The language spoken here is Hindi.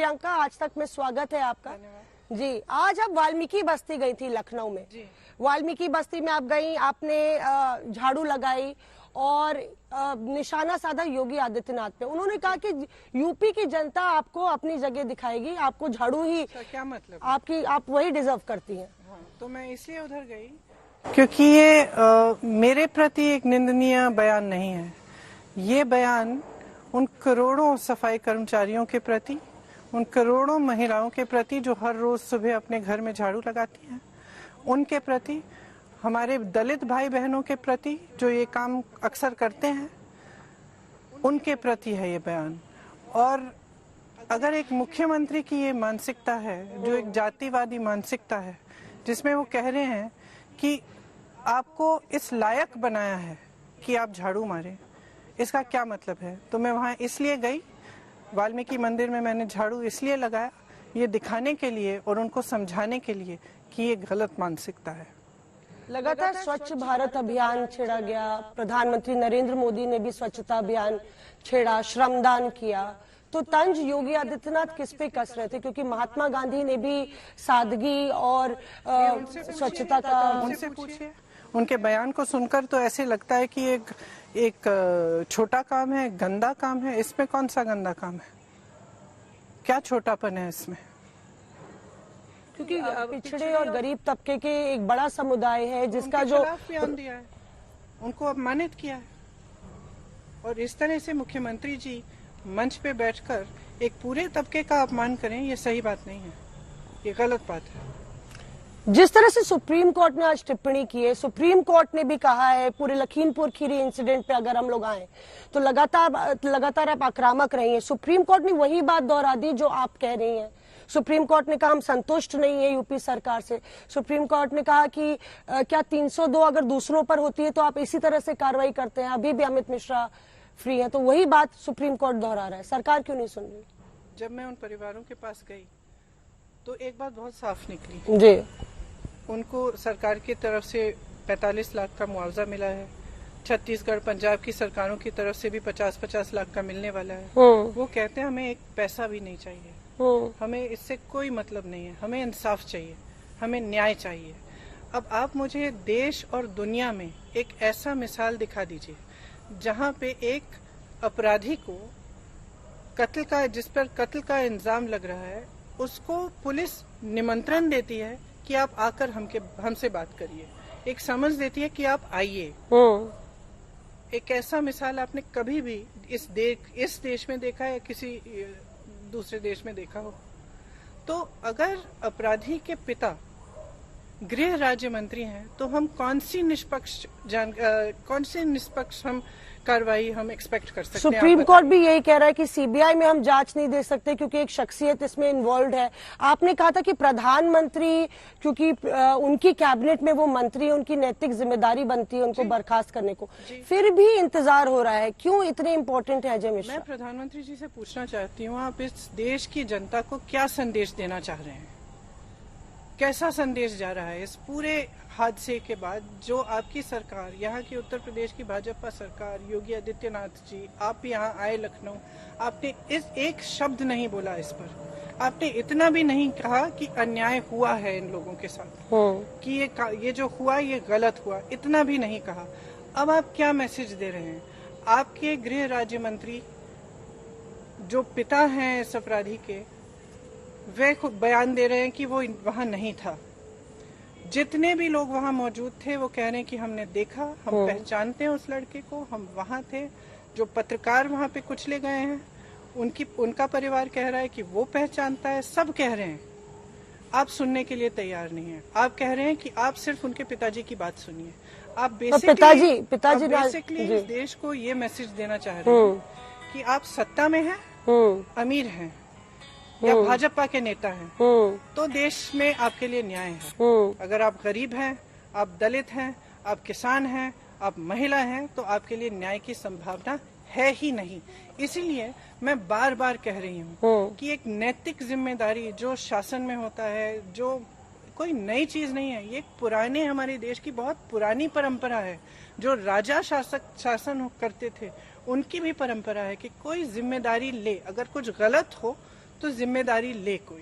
प्रियंका, आज तक में स्वागत है आपका जी। आज आप वाल्मीकि बस्ती गई थी लखनऊ में। वाल्मीकि बस्ती में आप गई, आपने झाड़ू लगाई और निशाना साधा योगी आदित्यनाथ पे। उन्होंने कहा कि यूपी की जनता आपको अपनी जगह दिखाएगी, आपको झाड़ू ही क्या मतलब आप वही डिजर्व करती हैं। हाँ, तो मैं इसलिए उधर गई क्योंकि ये मेरे प्रति एक निंदनीय बयान नहीं है। ये बयान उन करोड़ों सफाई कर्मचारियों के प्रति, उन करोड़ों महिलाओं के प्रति जो हर रोज सुबह अपने घर में झाड़ू लगाती हैं, उनके प्रति, हमारे दलित भाई बहनों के प्रति जो ये काम अक्सर करते हैं, उनके प्रति है ये बयान। और अगर एक मुख्यमंत्री की ये मानसिकता है, जो एक जातिवादी मानसिकता है, जिसमें वो कह रहे हैं कि आपको इस लायक बनाया है कि आप झाड़ू मारें, इसका क्या मतलब है? तो मैं वहाँ इसलिए गई, वाल्मीकि मंदिर में मैंने झाड़ू इसलिए लगाया, ये दिखाने के लिए और उनको समझाने के लिए कि ये गलत मानसिकता है। लगातार स्वच्छ भारत अभियान छेड़ा गया, प्रधानमंत्री नरेंद्र मोदी ने भी स्वच्छता अभियान छेड़ा, श्रमदान किया, तो तंज योगी आदित्यनाथ किस पे कस रहे थे? क्योंकि महात्मा गांधी ने भी सादगी और स्वच्छता का। उनसे पूछिए, उनके बयान को सुनकर तो ऐसे लगता है कि एक छोटा काम है, गंदा काम है। इसमें कौन सा गंदा काम है? क्या छोटापन है इसमें? क्योंकि पिछड़े और गरीब तबके के एक बड़ा समुदाय है जिसका जो बयान दिया है, उनको अपमानित किया है। और इस तरह से मुख्यमंत्री जी मंच पे बैठकर एक पूरे तबके का अपमान करें, ये सही बात नहीं है, ये गलत बात है। जिस तरह से सुप्रीम कोर्ट ने आज टिप्पणी की है, सुप्रीम कोर्ट ने भी कहा है, पूरे लखीमपुर खीरी इंसिडेंट पे अगर हम लोग आए तो लगातार आप आक्रामक रही हैं। सुप्रीम कोर्ट ने वही बात दोहरा दी जो आप कह रही हैं। सुप्रीम कोर्ट ने कहा हम संतुष्ट नहीं है यूपी सरकार से। सुप्रीम कोर्ट ने कहा कि क्या 302 अगर दूसरों पर होती है तो आप इसी तरह से कार्रवाई करते हैं, अभी भी अमित मिश्रा फ्री है। तो वही बात सुप्रीम कोर्ट दोहरा रहा है, सरकार क्यों नहीं सुन रही? जब मैं उन परिवारों के पास गई तो एक बात बहुत साफ निकली जी, उनको सरकार की तरफ से 45 लाख का मुआवजा मिला है, छत्तीसगढ़ पंजाब की सरकारों की तरफ से भी 50-50 लाख का मिलने वाला है। वो कहते हैं हमें एक पैसा भी नहीं चाहिए, हमें इससे कोई मतलब नहीं है, हमें इंसाफ चाहिए, हमें न्याय चाहिए। अब आप मुझे देश और दुनिया में एक ऐसा मिसाल दिखा दीजिए जहां पे एक अपराधी को जिस पर कत्ल का इल्जाम लग रहा है, उसको पुलिस निमंत्रण देती है कि आप आकर हमसे बात करिए, एक समझ देती है कि आप आइए। एक ऐसा मिसाल आपने कभी भी इस देश में देखा है या किसी दूसरे देश में देखा हो? तो अगर अपराधी के पिता गृह राज्य मंत्री हैं तो हम कौन सी निष्पक्ष हम कार्रवाई हम एक्सपेक्ट कर सकते हैं? सुप्रीम कोर्ट भी यही कह रहा है कि सीबीआई में हम जांच नहीं दे सकते क्योंकि एक शख्सियत इसमें इन्वॉल्व है। आपने कहा था कि प्रधानमंत्री, क्योंकि उनकी कैबिनेट में वो मंत्री, उनकी नैतिक जिम्मेदारी बनती है उनको बर्खास्त करने को, फिर भी इंतजार हो रहा है। क्यों इतने इम्पोर्टेंट है अजय मिश्रा? मैं प्रधानमंत्री जी से पूछना चाहती हूँ, आप इस देश की जनता को क्या संदेश देना चाह रहे हैं? कैसा संदेश जा रहा है इस पूरे हादसे के बाद? जो आपकी सरकार, यहाँ की उत्तर प्रदेश की भाजपा सरकार, योगी आदित्यनाथ जी, आप यहाँ आए लखनऊ, आपने इस एक शब्द नहीं बोला इस पर। आपने इतना भी नहीं कहा कि अन्याय हुआ है इन लोगों के साथ, कि ये जो हुआ ये गलत हुआ, इतना भी नहीं कहा। अब आप क्या मैसेज दे रहे हैं? आपके गृह राज्य मंत्री जो पिता हैं इस अपराधी के, वे खुद बयान दे रहे हैं कि वो वहां नहीं था। जितने भी लोग वहां मौजूद थे वो कह रहे हैं कि हमने देखा, हम पहचानते हैं उस लड़के को, हम वहां थे। जो पत्रकार वहां पे कुचले गए हैं, उनका परिवार कह रहा है कि वो पहचानता है। सब कह रहे हैं, आप सुनने के लिए तैयार नहीं है। आप कह रहे हैं कि आप सिर्फ उनके पिताजी की बात सुनिए। आप बेसिकली इस देश को ये मैसेज देना चाह रहे हैं कि आप सत्ता में हैं, अमीर हैं या भाजपा के नेता हैं, तो देश में आपके लिए न्याय है। अगर आप गरीब हैं, आप दलित हैं, आप किसान हैं, आप महिला हैं, तो आपके लिए न्याय की संभावना है ही नहीं। इसीलिए मैं बार बार कह रही हूँ कि एक नैतिक जिम्मेदारी जो शासन में होता है, जो कोई नई चीज नहीं है, ये पुराने हमारे देश की बहुत पुरानी परंपरा है। जो राजा शासन करते थे उनकी भी परंपरा है कि कोई जिम्मेदारी ले, अगर कुछ गलत हो तो जिम्मेदारी ले कोई।